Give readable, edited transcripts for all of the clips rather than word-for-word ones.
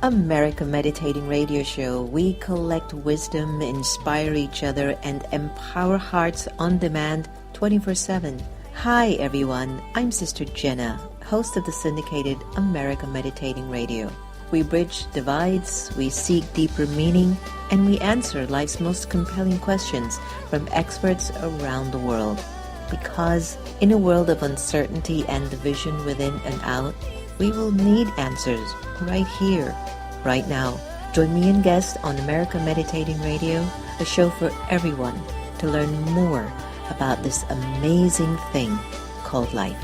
America Meditating Radio Show. We collect wisdom, inspire each other, and empower hearts on demand 24/7. Hi everyone, I'm Sister Jenna, host of the syndicated America Meditating Radio. We bridge divides, we seek deeper meaning, and we answer life's most compelling questions from experts around the world. Because in a world of uncertainty and division within and out, we will need answers right here, right now. Join me and guests on America Meditating Radio, a show for everyone to learn more about this amazing thing called life.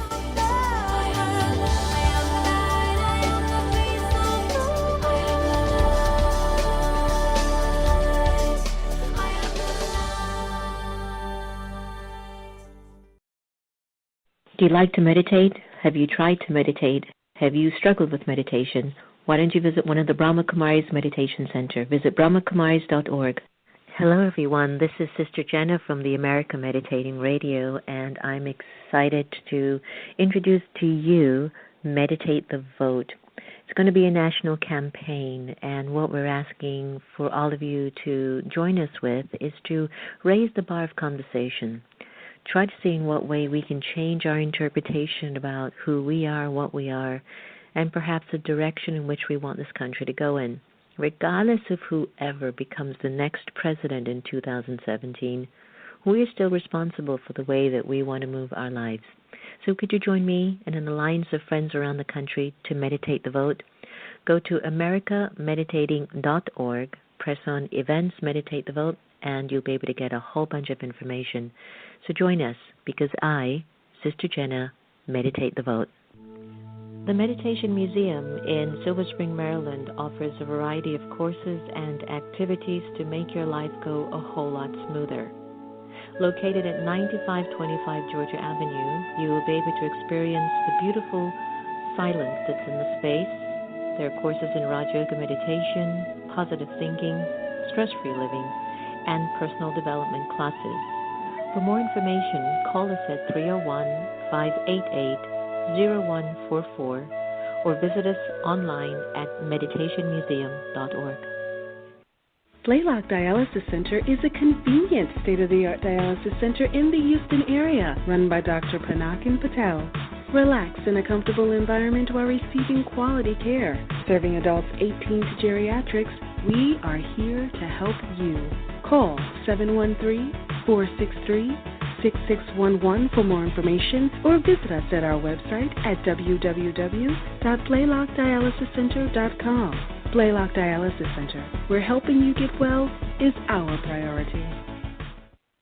Do you like to meditate? Have you tried to meditate? Have you struggled with meditation? Why don't you visit one of the Brahma Kumaris Meditation Center? Visit brahmakumaris.org. Hello, everyone. This is Sister Jenna from the America Meditating Radio, and I'm excited to introduce to you Meditate the Vote. It's going to be a national campaign, and what we're asking for all of you to join us with is to raise the bar of conversation. Try to see in what way we can change our interpretation about who we are, what we are, and perhaps the direction in which we want this country to go in. Regardless of whoever becomes the next president in 2017, we are still responsible for the way that we want to move our lives. So could you join me and an alliance of friends around the country to meditate the vote? Go to americameditating.org, press on Events, Meditate the Vote, and you'll be able to get a whole bunch of information. So join us, because I, Sister Jenna, meditate the vote. The Meditation Museum in Silver Spring, Maryland offers a variety of courses and activities to make your life go a whole lot smoother. Located at 9525 Georgia Avenue, you will be able to experience the beautiful silence that's in the space. There are courses in Raj Yoga meditation, positive thinking, stress-free living, and personal development classes. For more information, call us at 301-588-0144 or visit us online at meditationmuseum.org. Blaylock Dialysis Center is a convenient state-of-the-art dialysis center in the Houston area, run by Dr. Panakin Patel. Relax in a comfortable environment while receiving quality care. Serving adults 18 to geriatrics, we are here to help you. Call 713-463-6611 for more information, or visit us at our website at www.blaylockdialysiscenter.com. Blaylock Dialysis Center, where helping you get well is our priority.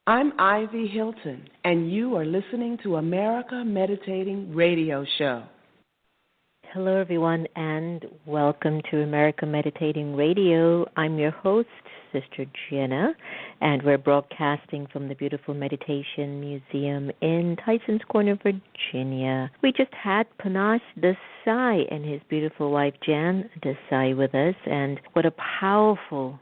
I'm Ivy Hilton, and you are listening to America Meditating Radio Show. Hello, everyone, and welcome to America Meditating Radio. I'm your host, Sister Jenna, and we're broadcasting from the beautiful Meditation Museum in Tysons Corner, Virginia. We just had Panache Desai and his beautiful wife, Jan Desai, with us, and what a powerful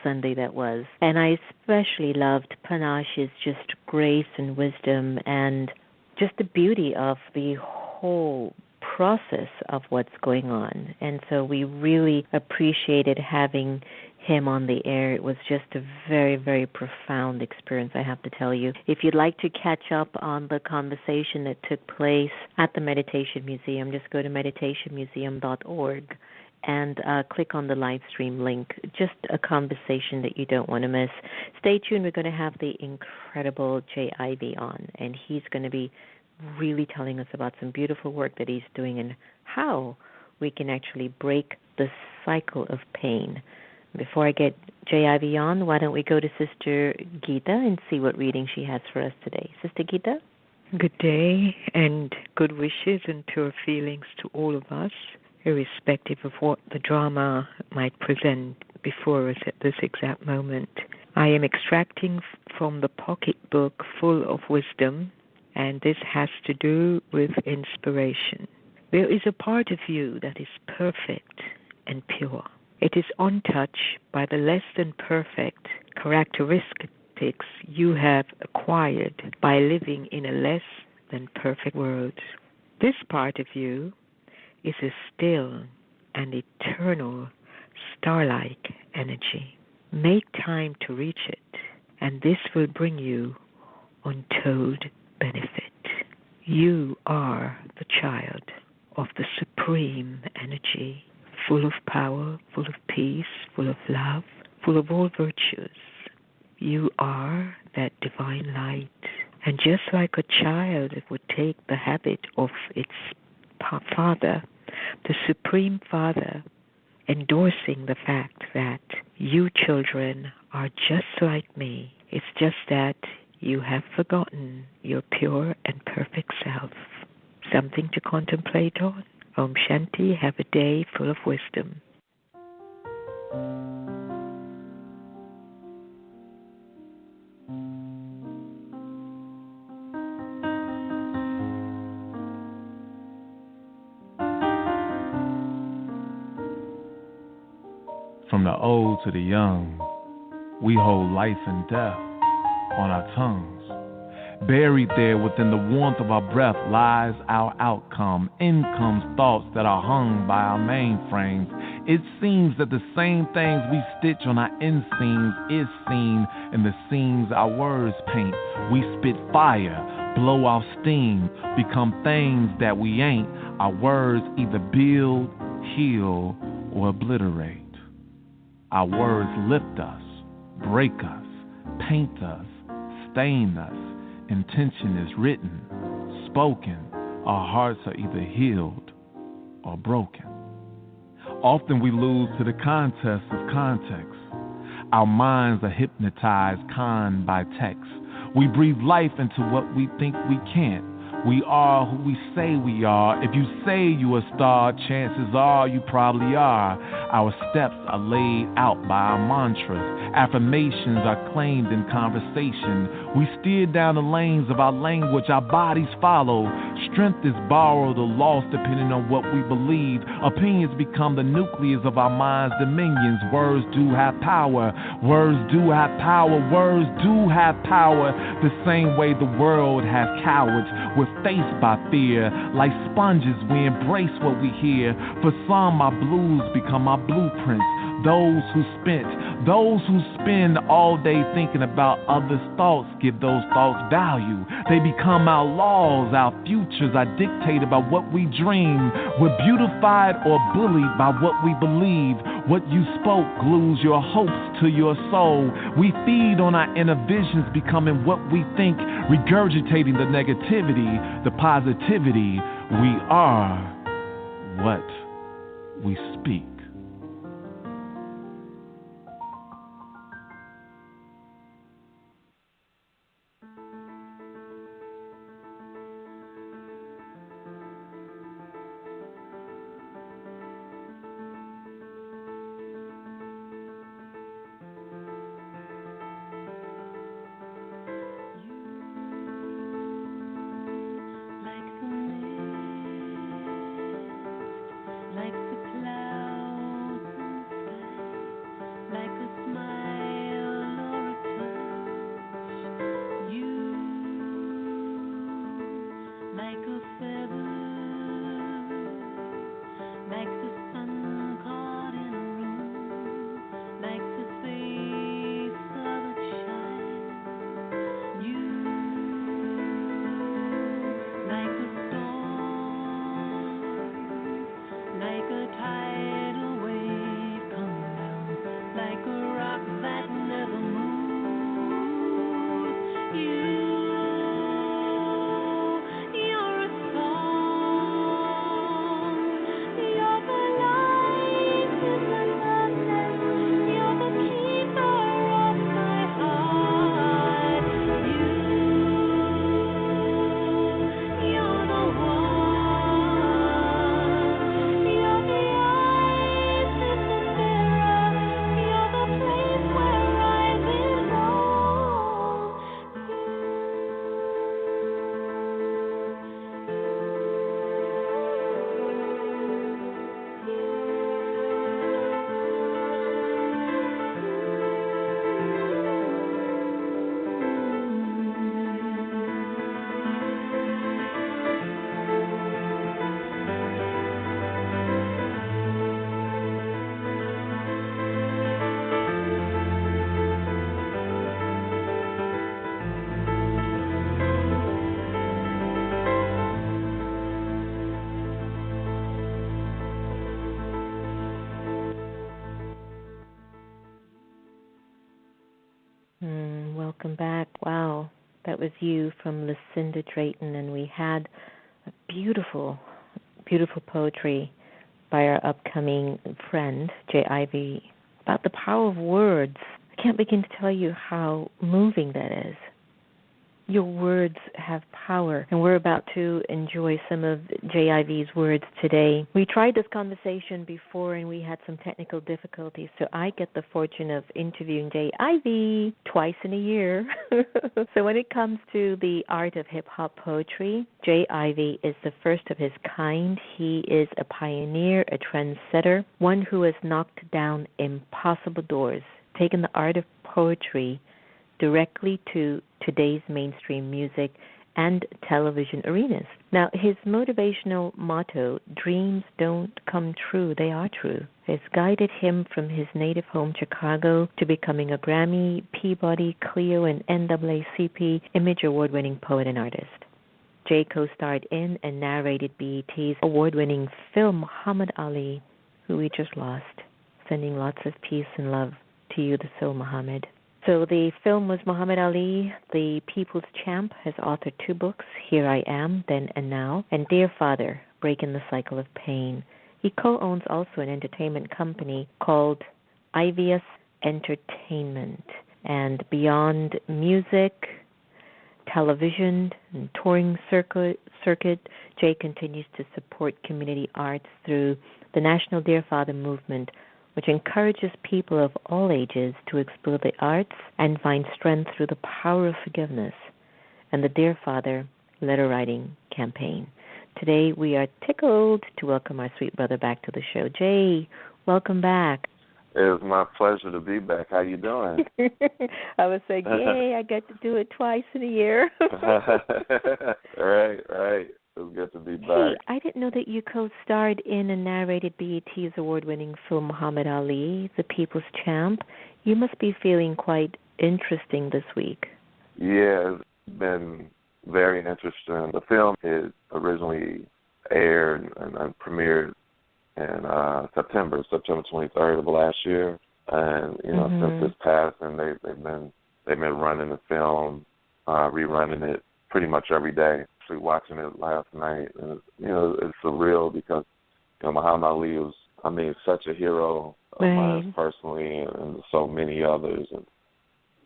Sunday that was. And I especially loved Panache's just grace and wisdom and just the beauty of the whole process of what's going on. And so we really appreciated having him on the air. It was just a very, very profound experience, I have to tell you. If you'd like to catch up on the conversation that took place at the Meditation Museum, just go to meditationmuseum.org and click on the live stream link. Just a conversation that you don't want to miss. Stay tuned. We're going to have the incredible Jay Ivy on, and he's going to be really telling us about some beautiful work that he's doing and how we can actually break the cycle of pain Before I get J.I.V. on, why don't we go to Sister Geeta and see what reading she has for us today. Sister Geeta? Good day and good wishes and pure feelings to all of us, irrespective of what the drama might present before us at this exact moment. I am extracting from the pocketbook full of wisdom, and this has to do with inspiration. There is a part of you that is perfect and pure. It is untouched by the less than perfect characteristics you have acquired by living in a less than perfect world. This part of you is a still and eternal star-like energy. Make time to reach it, and this will bring you untold benefit. You are the child of the supreme energy, full of power, full of peace, full of love, full of all virtues. You are that divine light. And just like a child would take the habit of its father, the Supreme Father, endorsing the fact that you children are just like me. It's just that you have forgotten your pure and perfect self. Something to contemplate on. Om Shanti, have a day full of wisdom. From the old to the young, we hold life and death on our tongues. Buried there within the warmth of our breath lies our outcome. In comes thoughts that are hung by our mainframes. It seems that the same things we stitch on our inseams is seen in the scenes our words paint. We spit fire, blow off steam, become things that we ain't. Our words either build, heal, or obliterate. Our words lift us, break us, paint us, stain us. Intention is written, spoken. Our hearts are either healed or broken. Often we lose to the contest of context. Our minds are hypnotized con by text. We breathe life into what we think we can't. We are who we say we are. If you say you a star, chances are you probably are. Our steps are laid out by our mantras. Affirmations are claimed in conversation. We steer down the lanes of our language. Our bodies follow. Strength is borrowed or lost depending on what we believe. Opinions become the nucleus of our mind's dominions. Words do have power. Words do have power. Words do have power. The same way the world has cowards. We're faced by fear. Like sponges, we embrace what we hear. For some, our blues become our blueprints. Those who spend all day thinking about others' thoughts give those thoughts value. They become our laws, our futures are dictated by what we dream. We're beautified or bullied by what we believe. What you spoke glues your hopes to your soul. We feed on our inner visions, becoming what we think, regurgitating the negativity, the positivity. We are what we speak. Like the clouds welcome back. Wow, that was you from Lucinda Drayton, and we had a beautiful, beautiful poetry by our upcoming friend, J. Ivy, about the power of words. I can't begin to tell you how moving that is. Your words have power, and we're about to enjoy some of J.I.V.'s words today. We tried this conversation before, and we had some technical difficulties, so I get the fortune of interviewing J.I.V. twice in a year. So when it comes to the art of hip-hop poetry, J.I.V. is the first of his kind. He is a pioneer, a trendsetter, one who has knocked down impossible doors, taken the art of poetry directly to today's mainstream music and television arenas. Now, his motivational motto, "Dreams don't come true, they are true," has guided him from his native home, Chicago, to becoming a Grammy, Peabody, Clio, and NAACP Image Award-winning poet and artist. Jay co-starred in and narrated B.E.T's award-winning film Muhammad Ali, who we just lost. Sending lots of peace and love to you, the soul Muhammad. So the film was Muhammad Ali, the People's Champ, has authored 2 books, Here I Am, Then and Now, and Dear Father, Breaking the Cycle of Pain. He co-owns also an entertainment company called Ivyous Entertainment. And beyond music, television, and touring circuit, Jay continues to support community arts through the National Dear Father movement, which encourages people of all ages to explore the arts and find strength through the power of forgiveness, and the Dear Father letter writing campaign. Today we are tickled to welcome our sweet brother back to the show. Jay, welcome back. It was my pleasure to be back. How you doing? I was saying, yay, I get to do it twice in a year. Right. It was good to be back. Hey, I didn't know that you co-starred in and narrated B.E.T's award-winning film Muhammad Ali, The People's Champ. You must be feeling quite interesting this week. Yeah, it's been very interesting. The film is originally aired and premiered in September 23rd of last year, and since it's passed, and they've been running the film, rerunning it pretty much every day. Watching it last night, and it's surreal because Muhammad Ali was, such a hero of mine personally, and so many others, and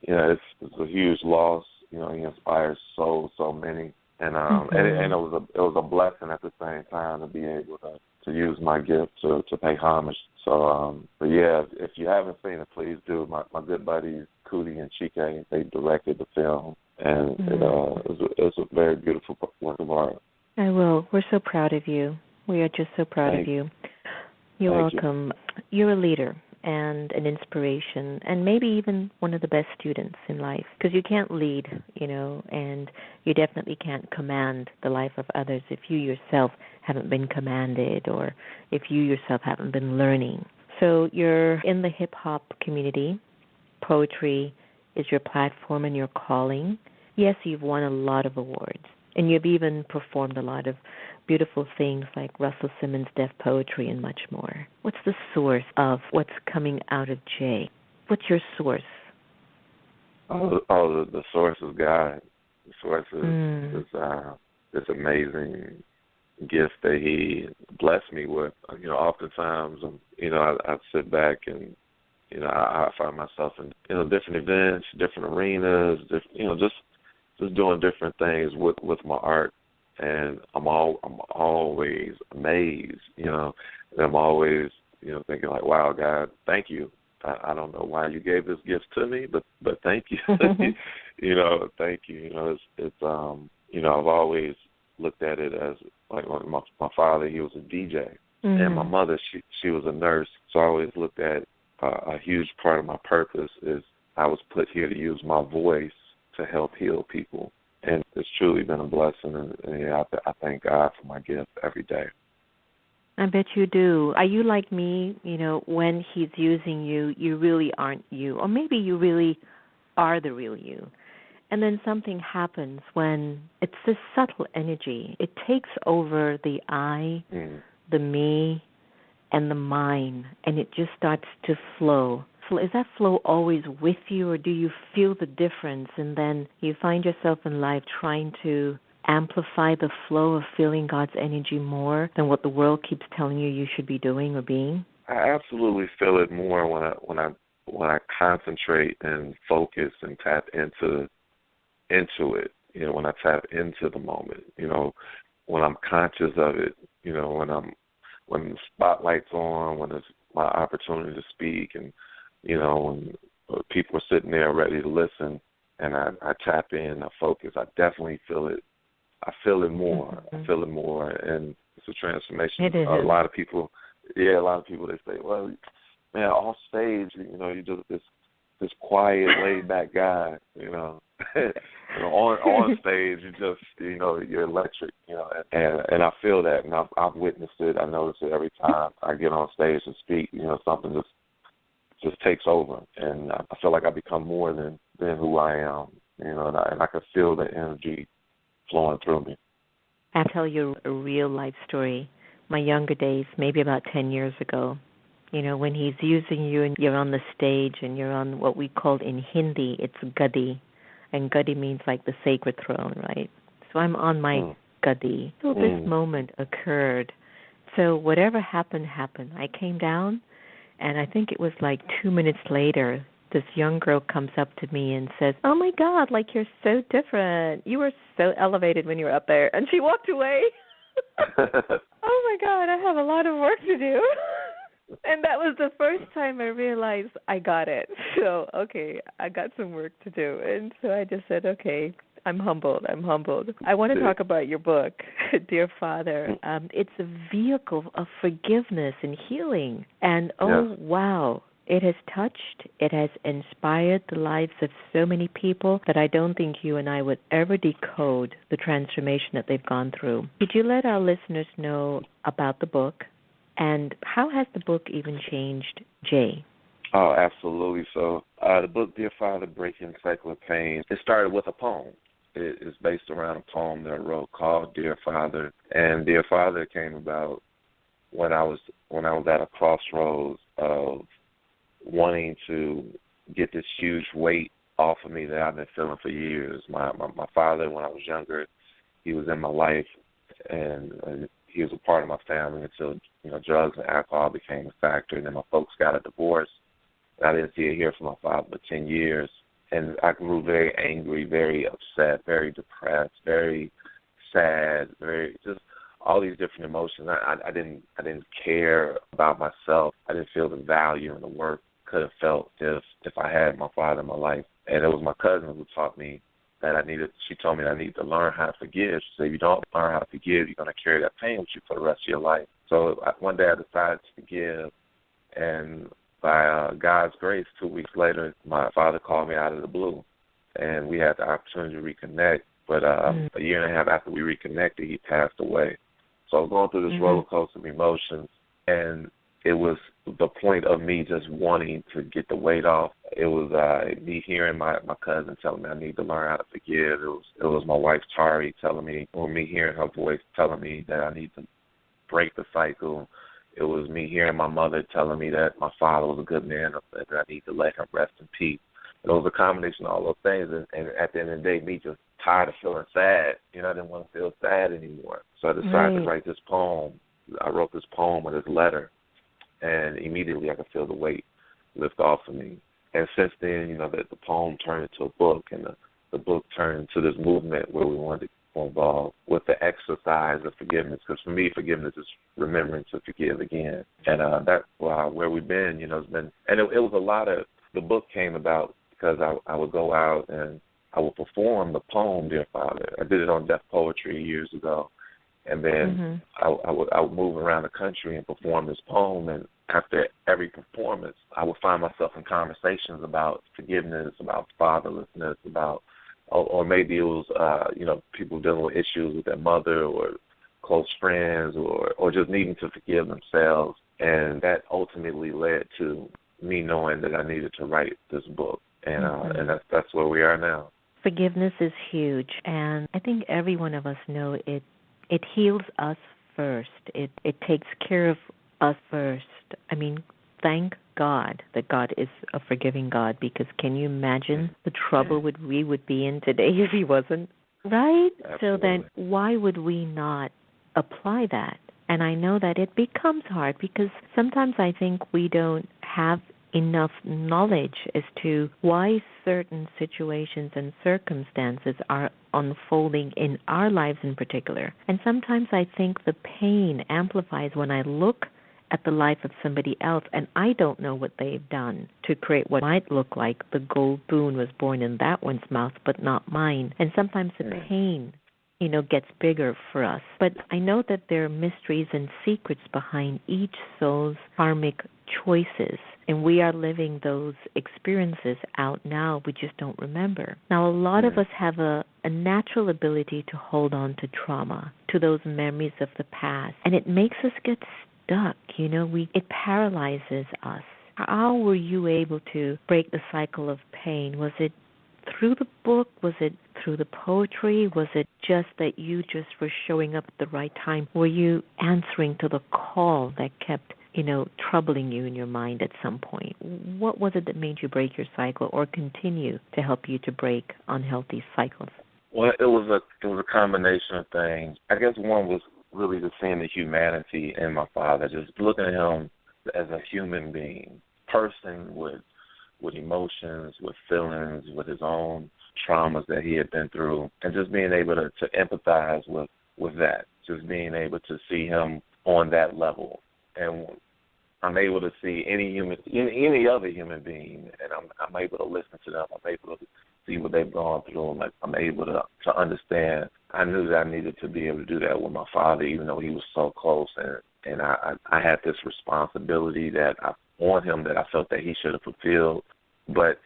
it's a huge loss. He inspires so many, and and it was a blessing at the same time to be able to use my gift to pay homage. So, but yeah, if you haven't seen it, please do. My good buddies Cootie and Chike, they directed the film. And it's a very beautiful work of art. I will. We're so proud of you. We are just so proud of you. You're welcome. You're a leader and an inspiration, and maybe even one of the best students in life, because you can't lead, and you definitely can't command the life of others if you yourself haven't been commanded, or if you yourself haven't been learning. So you're in the hip-hop community. Poetry is your platform and your calling. Yes, you've won a lot of awards, and you've even performed a lot of beautiful things like Russell Simmons' Deaf Poetry and much more. What's the source of what's coming out of Jay? What's your source? The source is God. The source is this amazing gift that He blessed me with. Oftentimes, I sit back and I find myself in different events, different arenas, just doing different things with my art, and I'm always amazed, and I'm always thinking like, wow, God, thank you. I don't know why you gave this gift to me, but thank you. Thank you. It's I've always looked at it as like my father, he was a DJ, and my mother, she was a nurse, so I always looked at a huge part of my purpose is I was put here to use my voice to help heal people. And it's truly been a blessing, and I thank God for my gift every day. I bet you do. Are you like me, when He's using you, you really aren't you, or maybe you really are the real you. And then something happens when it's this subtle energy. It takes over the I, the me, and the mine, and it just starts to flow. Is that flow always with you, or do you feel the difference and then you find yourself in life trying to amplify the flow of feeling God's energy more than what the world keeps telling you should be doing or being? I absolutely feel it more when I concentrate and focus and tap into it. When I tap into the moment. When I'm conscious of it. When the spotlight's on, when it's my opportunity to speak, and when people are sitting there ready to listen, and I tap in, I focus. I definitely feel it. I feel it more. Mm-hmm. I feel it more, and it's a transformation. It is. A lot of people, they say, well, man, off stage, you're just this quiet, laid back guy, on stage, you're electric, and I feel that, and I've witnessed it. I notice it every time I get on stage and speak. Something just takes over, and I feel like I become more than who I am, and I can feel the energy flowing through me. I'll tell you a real life story. My younger days, maybe about 10 years ago, when he's using you and you're on the stage and you're on what we call in Hindi, it's gadi. And gadi means like the sacred throne, right? So I'm on my gadi. So this moment occurred. So whatever happened. I came down, and I think it was like 2 minutes later, this young girl comes up to me and says, "Oh, my God, like you're so different. You were so elevated when you were up there." And she walked away. Oh, my God, I have a lot of work to do. And that was the first time I realized I got it. So, okay, I got some work to do. And so I just said, okay, I'm humbled. I want to talk about your book, Dear Father. It's a vehicle of forgiveness and healing. And, wow, it has touched, it has inspired the lives of so many people that I don't think you and I would ever decode the transformation that they've gone through. Could you let our listeners know about the book? And how has the book even changed Jay? Oh, absolutely. So the book, Dear Father, Breaking Secular Pain, it started with a poem. It is based around a poem that I wrote called Dear Father. And Dear Father came about when I was at a crossroads of wanting to get this huge weight off of me that I've been feeling for years. My father, when I was younger, he was in my life, and he was a part of my family until drugs and alcohol became a factor. And then my folks got a divorce. And I didn't see it here from my father for 10 years. And I grew very angry, very upset, very depressed, very sad, very just all these different emotions. I didn't care about myself. I didn't feel the value and the worth I could have felt if I had my father in my life. And it was my cousin who taught me that she told me that I needed to learn how to forgive. She said, if you don't learn how to forgive, you're going to carry that pain with you for the rest of your life. So one day I decided to forgive, and by God's grace, 2 weeks later, my father called me out of the blue, and we had the opportunity to reconnect. But a year and a half after we reconnected, he passed away. So I was going through this roller coaster of emotions, and it was the point of me just wanting to get the weight off. It was me hearing my cousin telling me I need to learn how to forgive. It was my wife, Tari, telling me, or me hearing her voice telling me that I need to break the cycle. It was me hearing my mother telling me that my father was a good man, that I need to let him rest in peace. It was a combination of all those things, and at the end of the day, me just tired of feeling sad. I didn't want to feel sad anymore. So I decided to write this poem. I wrote this poem or this letter, and immediately I could feel the weight lift off of me. And since then, the poem turned into a book, and the book turned into this movement where we wanted to get involved with the exercise of forgiveness. Because for me, forgiveness is remembering to forgive again. And that's where we've been. It's been, and it was a lot of. The book came about because I would go out and I would perform the poem, Dear Father. I did it on Deaf Poetry years ago. And then I would move around the country and perform this poem. And after every performance, I would find myself in conversations about forgiveness, about fatherlessness, or maybe it was, people dealing with issues with their mother or close friends or just needing to forgive themselves. And that ultimately led to me knowing that I needed to write this book. And that's where we are now. Forgiveness is huge, and I think every one of us know it. It heals us first. It takes care of us first. I mean, thank God that that God is a forgiving God, because can you imagine the trouble we would be in today if he wasn't? Right? Absolutely. So then why would we not apply that? And I know that it becomes hard because sometimes I think we don't have enough knowledge as to why certain situations and circumstances are unfolding in our lives in particular. And sometimes I think the pain amplifies when I look at the life of somebody else and I don't know what they've done to create what might look like the gold spoon was born in that one's mouth but not mine. And sometimes the pain gets bigger for us. But I know that there are mysteries and secrets behind each soul's karmic choices, and we are living those experiences out now. We just don't remember. Now, a lot of us have a natural ability to hold on to trauma, to those memories of the past, and it makes us get stuck. It paralyzes us. How were you able to break the cycle of pain? Was it through the book? Was it through the poetry? Was it just that you just were showing up at the right time? Were you answering to the call that kept, troubling you in your mind at some point? What was it that made you break your cycle or continue to help you to break unhealthy cycles? Well, it was a combination of things. I guess one was really just seeing the humanity in my father, just looking at him as a human being, person with emotions, with feelings, with his own traumas that he had been through, and just being able to empathize with that, just being able to see him on that level. And I'm able to see any other human being, and I'm able to listen to them. I'm able to see what they've gone through, and I'm able to understand. I knew that I needed to be able to do that with my father, even though he was so close, and I had this responsibility on him that I felt that he should have fulfilled. But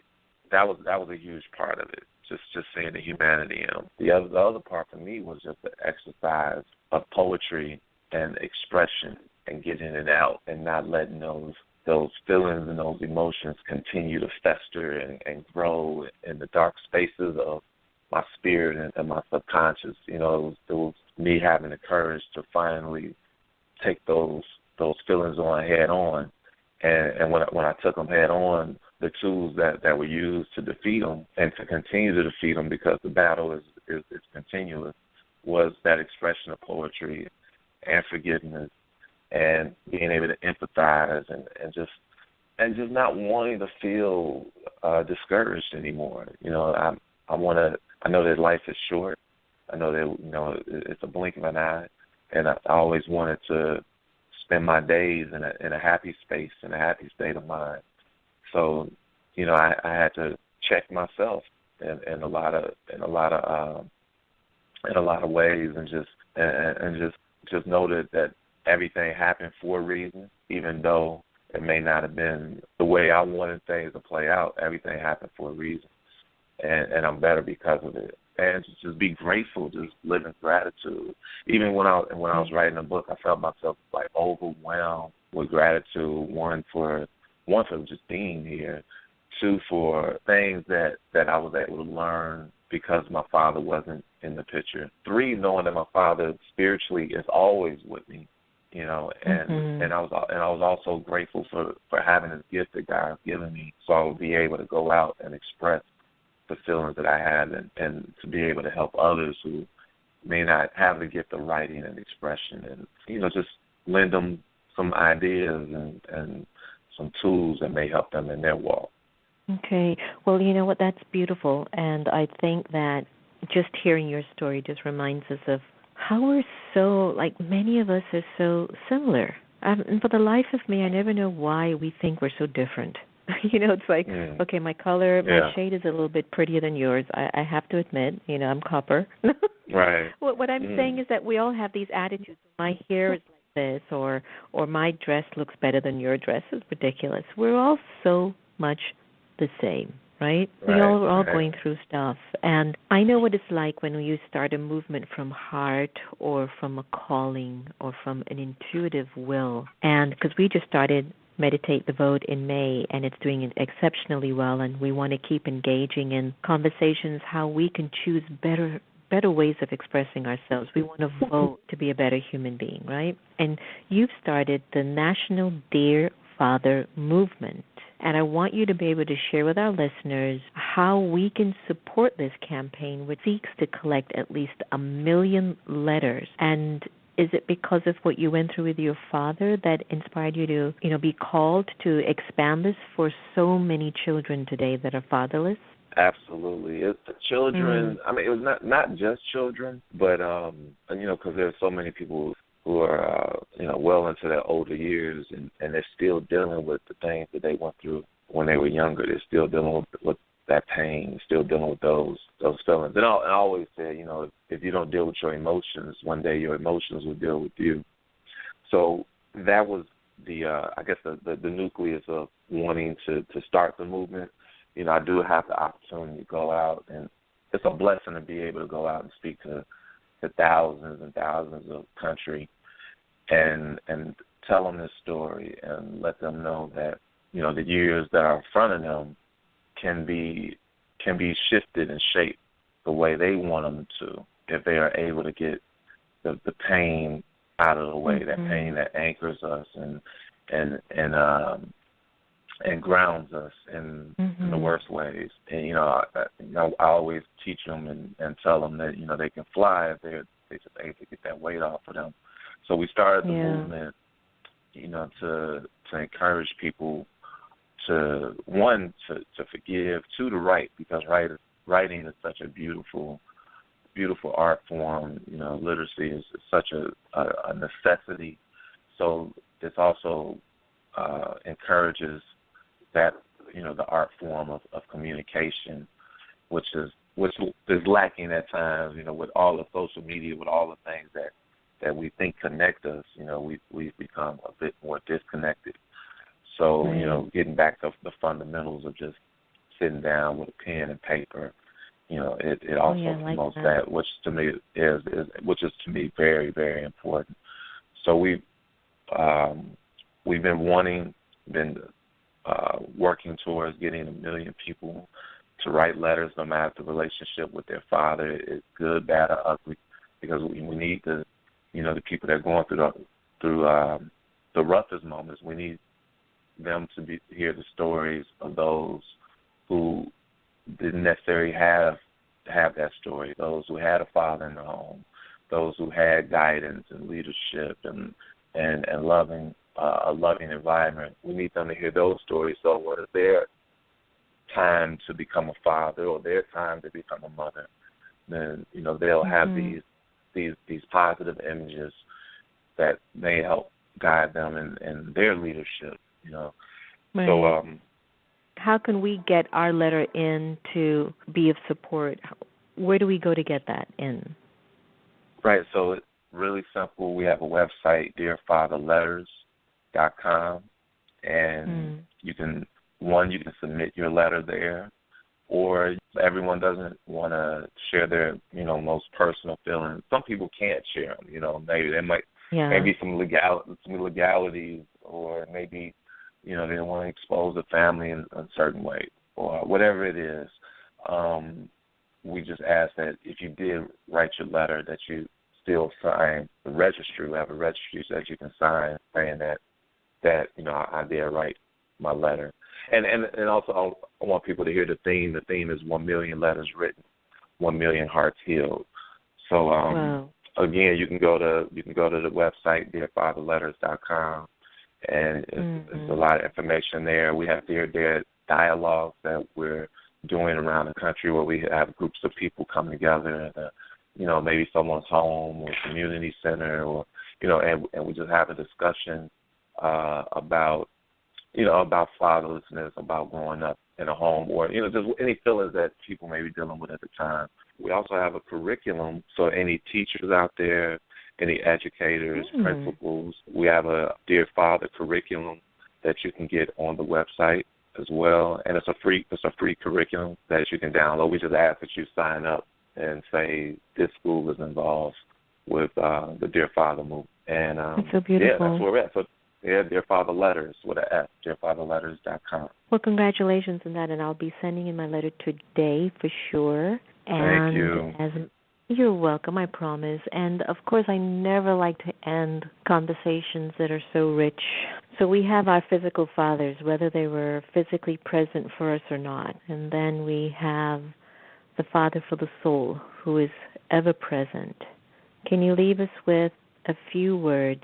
that was a huge part of it, just seeing the humanity in him. The other part for me was just the exercise of poetry and expression and getting it out and not letting those feelings and those emotions continue to fester and grow in the dark spaces of my spirit and my subconscious. It was me having the courage to finally take those feelings on head on. And when I took them head on, the tools that were used to defeat them and to continue to defeat them, because the battle is continuous, was that expression of poetry and forgiveness and being able to empathize and just not wanting to feel discouraged anymore. I know that life is short. I know that it's a blink of an eye, and I always wanted to spend my days in a happy space, in a happy state of mind. So, I had to check myself in a lot of ways, and just know that everything happened for a reason, even though it may not have been the way I wanted things to play out. Everything happened for a reason, and I'm better because of it. And just be grateful, just live in gratitude. Even when I was writing a book, I felt myself like overwhelmed with gratitude. One for just being here. Two, for things that I was able to learn because my father wasn't in the picture. Three, knowing that my father spiritually is always with me. And I was also grateful for having this gift that God has given me, so I would be able to go out and express the feelings that I had, and to be able to help others who may not have the gift of writing and expression, and just lend them some ideas and some tools that may help them in their walk. Okay. Well, you know what? That's beautiful, and I think that just hearing your story just reminds us of how we're so, many of us are so similar. And for the life of me, I never know why we think we're so different. It's like, okay, my color, my shade is a little bit prettier than yours. I have to admit, I'm copper. Right. What I'm saying is that we all have these attitudes. My hair is like this, or my dress looks better than your dress. Is ridiculous. We're all so much the same, right? We all are all going through stuff. And I know what it's like when you start a movement from heart or from a calling or from an intuitive will. And because we just started Meditate the Vote in May, and it's doing exceptionally well, and we want to keep engaging in conversations how we can choose better ways of expressing ourselves. We want to vote to be a better human being, right? And you've started the National Dear Father movement. And I want you to be able to share with our listeners how we can support this campaign, which seeks to collect at least 1 million letters. And is it because of what you went through with your father that inspired you to, be called to expand this for so many children today that are fatherless? Absolutely. It's the children. I mean, it was not just children, but, because there's so many people who are, well into their older years, and they're still dealing with the things that they went through when they were younger. They're still dealing with that pain, still dealing with those feelings. And I always say, if you don't deal with your emotions, one day your emotions will deal with you. So that was the nucleus of wanting to start the movement. I do have the opportunity to go out, and it's a blessing to be able to go out and speak to thousands and thousands of country and tell them this story and let them know that, the years that are in front of them can be shifted and shaped the way they want them to if they are able to get the pain out of the way, that pain that anchors us and grounds us in the worst ways. And, I always teach them and tell them that, they can fly if they just able to get that weight off of them. So we started the movement, to encourage people to, one, to forgive, two, to write, because writing is such a beautiful art form. Literacy is such a necessity. So this also encourages that, the art form of communication, which is lacking at times, with all the social media, with all the things that we think connect us, we've become a bit more disconnected. So, getting back to the fundamentals of just sitting down with a pen and paper, it also promotes that, which to me is very, very important. So we've been working towards getting 1 million people to write letters, no matter the relationship with their father is good, bad, or ugly, because we need the people that are going through the roughest moments. We need them to hear the stories of those who didn't necessarily have that story, those who had a father in the home, those who had guidance and leadership and loving a loving environment. We need them to hear those stories. So when it's their time to become a father or their time to become a mother, then they'll have these positive images that may help guide them in their leadership. Right. So how can we get our letter in to be of support? Where do we go to get that in? Right. So it's really simple. We have a website, dearfatherletters.com, and you can submit your letter there, or everyone doesn't want to share their most personal feelings. Some people can't share them. Maybe there might maybe some legalities, or maybe they don't want to expose the family in a certain way, or whatever it is. We just ask that if you did write your letter, that you still sign the registry. We have a registry so that you can sign saying that I did write my letter. And also I want people to hear the theme. The theme is 1 million letters written, 1 million hearts healed. So again, you can go to the website dearfatherletters.com, and it's a lot of information there. We have their dialogues that we're doing around the country, where we have groups of people come together at maybe someone's home or community center, or and we just have a discussion about fatherlessness, about growing up in a home, or just any feelings that people may be dealing with at the time. We also have a curriculum, so any teachers out there, any educators, principals, we have a Dear Father curriculum that you can get on the website as well, and it's a free curriculum that you can download. We just ask that you sign up and say this school is involved with the Dear Father movement. And that's so beautiful. That's where we're at. So Dear Father Letters with an F, dearfatherletters.com. Well, congratulations on that, and I'll be sending in my letter today for sure. And thank you. You're welcome, I promise. And of course, I never like to end conversations that are so rich. So we have our physical fathers, whether they were physically present for us or not. And then we have the Father for the soul, who is ever present. Can you leave us with a few words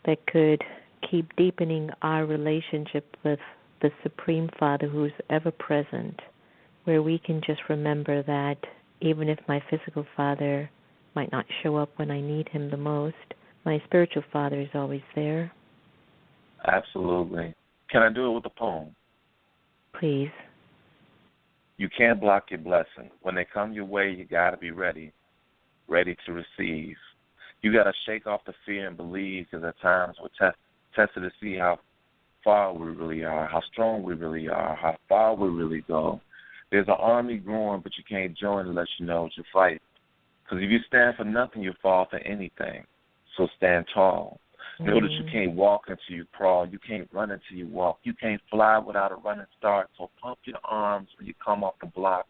that could keep deepening our relationship with the Supreme Father who is ever present, where we can just remember that even if my physical father might not show up when I need him the most, my spiritual father is always there? Absolutely. Can I do it with a poem? Please. You can't block your blessing. When they come your way, you got to be ready to receive. You got to shake off the fear and believe, because at times we're tested to see how far we really are, how strong we really are, how far we really go. There's an army growing, but you can't join unless you know what you're fighting. Because if you stand for nothing, you fall for anything. So stand tall. Know that you can't walk until you crawl. You can't run until you walk. You can't fly without a running start. So pump your arms when you come off the block.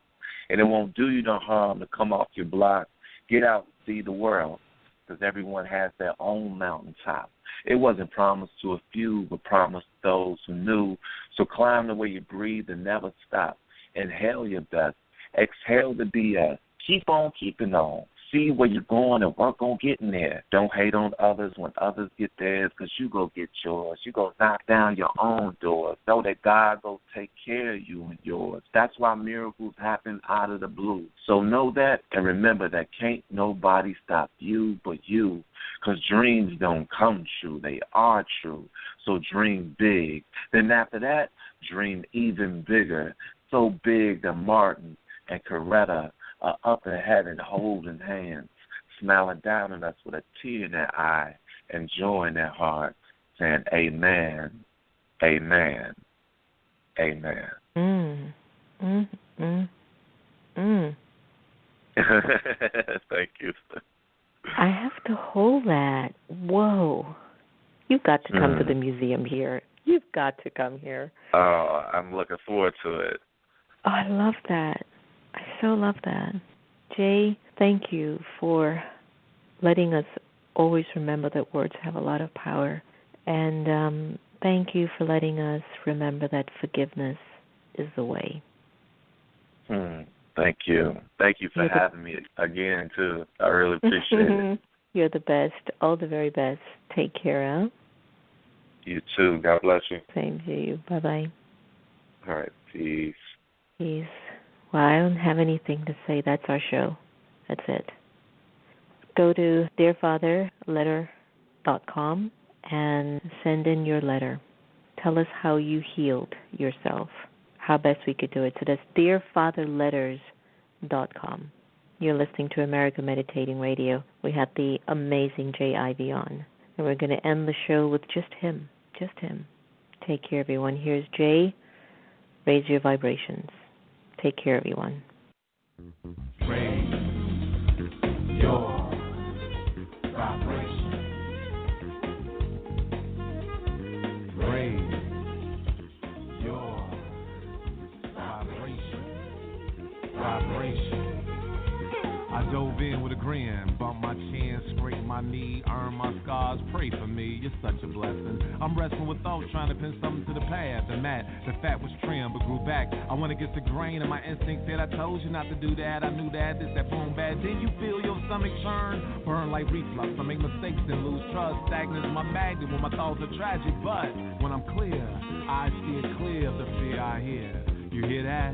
And it won't do you no harm to come off your block. Get out and see the world, because everyone has their own mountaintop. It wasn't promised to a few, but promised to those who knew. So climb the way you breathe and never stop. Inhale your best. Exhale the BS. Keep on keeping on. See where you're going and work on getting there. Don't hate on others when others get theirs, because you go get yours. You go knock down your own doors. Know that God go take care of you and yours. That's why miracles happen out of the blue. So know that and remember that can't nobody stop you but you, because dreams don't come true. They are true. So dream big. Then after that, dream even bigger. So big that Martin and Coretta are up ahead and holding hands, smiling down at us with a tear in their eye and joy in their heart, saying, Amen, Amen, Amen. Thank you. I have to hold that. Whoa. You've got to come to the museum here. You've got to come here. Oh, I'm looking forward to it. Oh, I love that. I so love that. Jay, thank you for letting us always remember that words have a lot of power. And thank you for letting us remember that forgiveness is the way. Thank you. Thank you for having me again, too. I really appreciate it. You're the best. All the very best. Take care, huh? You too. God bless you. Same to you. Bye-bye. All right. Peace. Peace. Well, I don't have anything to say. That's our show. That's it. Go to dearfatherletter.com and send in your letter. Tell us how you healed yourself, how best we could do it. So that's dearfatherletters.com. You're listening to America Meditating Radio. We had the amazing Jay Ivy on, and we're going to end the show with just him. Just him. Take care, everyone. Here's Jay. Raise your vibrations. Take care, everyone. Raise your vibration. Raise your vibration. I dove in with a grin, bumped my chin, scraped my knee, earned my scars, pray for me, you're such a blessing. I'm wrestling with thoughts, trying to pin something to the past, and that the fat was trimmed but grew back. I went against the grain and my instinct said I told you not to do that, I knew that, this, that, boom, bad. Then you feel your stomach churn, burn like reflux, I make mistakes and lose trust, stagnant is my magnet when my thoughts are tragic, but when I'm clear, I steer clear of the fear I hear. You hear that?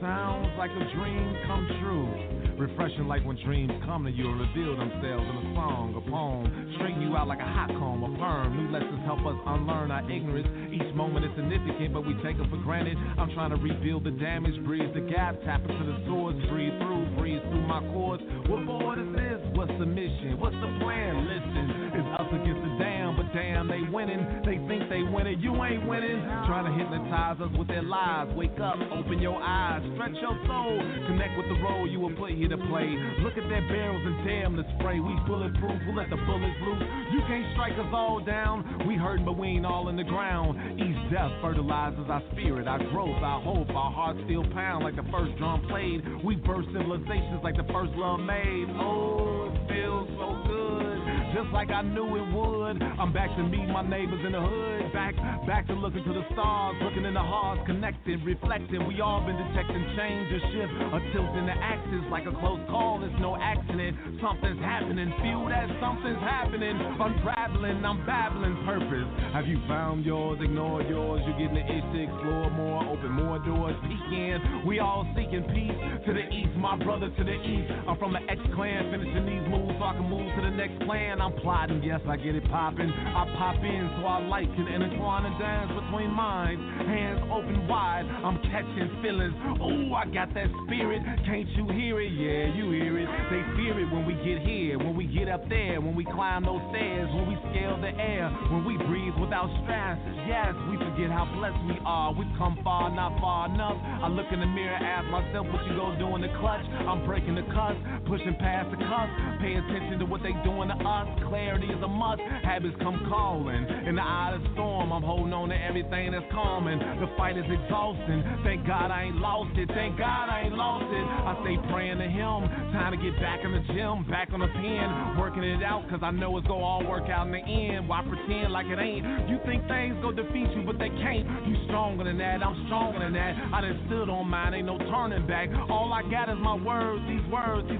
Sounds like a dream come true. Refreshing like when dreams come to you and reveal themselves in a song, a poem. Straighten you out like a hot comb, a perm. New lessons help us unlearn our ignorance. Each moment is significant, but we take them for granted. I'm trying to rebuild the damage, bridge the gap, tap into the source, breathe through my chords. What board is this? What's the mission? What's the plan? Listen, it's us against the damn, but damn, they winning. They think they winning, you ain't winning. Trying to hypnotize us with their lies. Wake up, open your eyes, stretch your soul, connect connect with the role you were put here to play. Look at their barrels and damn the spray. We bulletproof, we'll let the bullets loose. You can't strike us all down. We hurting, but we ain't all in the ground. Each death fertilizes our spirit, our growth, our hope. Our hearts still pound like the first drum played. We burst civilizations like the first love made. Oh, it feels so good, just like I knew it would. I'm back to meet my neighbors in the hood. Back to looking to the stars, looking in the hearts, connected, reflecting. We all been detecting change, a shift, a tilt in the axis, like a close call. It's no accident. Something's happening. Feel that something's happening. Unraveling, I'm babbling purpose. Have you found yours? Ignored yours. You're getting the itch to explore more, open more doors, peek in. We all seeking peace to the east, my brother to the east. I'm from the X-Clan, finishing these moves so I can move to the next plan. I'm plotting, yes, I get it popping. I pop in so our light can intertwine and dance between minds. Hands open wide, I'm catching feelings. Ooh, I got that spirit. Can't you hear it? Yeah, you hear it. They fear it when we get here, when we get up there, when we climb those stairs, when we scale the air, when we breathe without stress. Yes, we forget how blessed we are. We've come far, not far enough. I look in the mirror, ask myself what you go do in the clutch. I'm breaking the cuss, pushing past the cuss. Pay attention to what they doing to us. Clarity is a must. Habits come calling. In the eye of the storm, I'm holding on to everything that's calming. The fight is exhausting. Thank God I ain't lost it. Thank God I ain't lost it. I stay praying to Him. Time to get back in the gym, back on the pen, working it out, cause I know it's gonna all work out in the end. Why pretend like it ain't? You think things go defeat you, but they can't. You stronger than that, I'm stronger than that. I done stood on mine, ain't no turning back. All I got is my words, these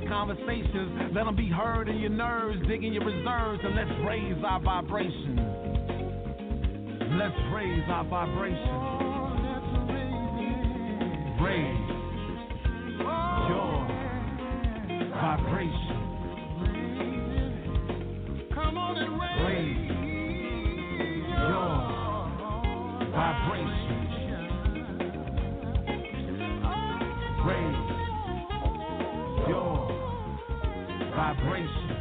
conversations. Let them be heard in your nerves, dig in your reserves, and let's raise our vibrations. Let's raise our vibrations. Raise your vibration. Come on and raise your vibration. Raise your vibration.